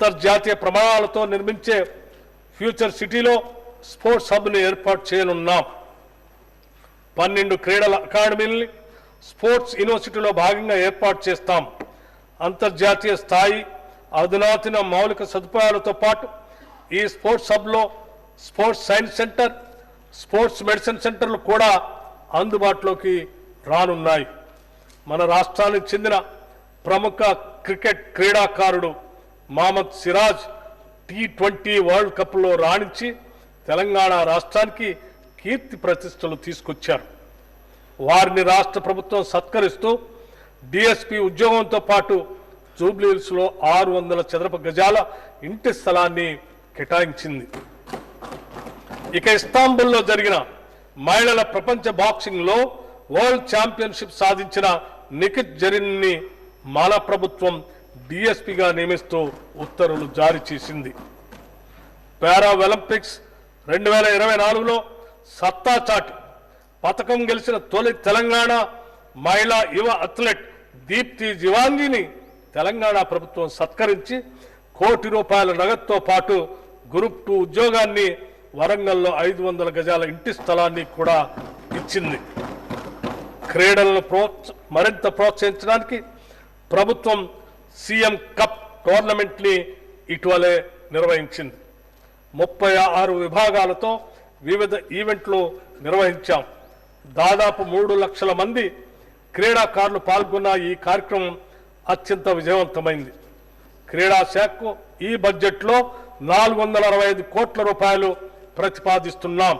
అంతర్జాతీయ ప్రమాణాలతో నిర్మించే ఫ్యూచర్ సిటీలో స్పోర్ట్స్ హబ్ను ఏర్పాటు చేయనున్నాం. 12 క్రీడల అకాడమీలని స్పోర్ట్స్ యూనివర్సిటీలో భాగంగా ఏర్పాటు చేస్తాం. అంతర్జాతీయ స్థాయి అధునాతన మౌలిక సదుపాయాలతో పాటు ఈ స్పోర్ట్స్ హబ్లో sports science centre, sports medicine సెంటర్లు కూడా అందుబాటులోకి రానున్నాయి. మన రాష్ట్రానికి చెందిన ప్రముఖ క్రికెట్ క్రీడాకారుడు మహమ్మద్ సిరాజ్ T20 వరల్డ్ కప్లో రాణించి తెలంగాణ రాష్ట్రానికి కీర్తి ప్రతిష్టలు తీసుకొచ్చారు. వారిని రాష్ట్ర ప్రభుత్వం సత్కరిస్తూ డిఎస్పీ ఉద్యోగంతో పాటు జూబ్లీహిల్స్లో 600 చదరపు గజాల ఇంటి స్థలాన్ని కేటాయించింది. ఇక ఇస్తాంబుల్లో జరిగిన మహిళల ప్రపంచ బాక్సింగ్లో వరల్డ్ ఛాంపియన్షిప్ సాధించిన నిఖిత్ జరీన్ని మన ప్రభుత్వం డిఎస్పీగా నియమిస్తూ ఉత్తర్వులు జారీ చేసింది. పారా ఒలింపిక్స్ 2024లో సత్తా చాటి పతకం గెలిచిన తొలి తెలంగాణ మహిళా యువ అథ్లెట్ దీప్తి జివాంగిని తెలంగాణ ప్రభుత్వం సత్కరించి ₹1 కోటి నగదుతో పాటు గ్రూప్ 2 ఉద్యోగాన్ని, వరంగల్లో 500 గజాల ఇంటి స్థలాన్ని కూడా ఇచ్చింది. క్రీడలను మరింత ప్రోత్సహించడానికి ప్రభుత్వం సీఎం కప్ టోర్నమెంట్ని ఇటీవలే నిర్వహించింది. 36 విభాగాలతో వివిధ ఈవెంట్లు నిర్వహించాం. దాదాపు 3 లక్షల మంది క్రీడాకారులు పాల్గొన్న ఈ కార్యక్రమం అత్యంత విజయవంతమైంది. క్రీడా శాఖకు ఈ బడ్జెట్లో ₹465 కోట్ల ప్రతిపాదిస్తున్నాం.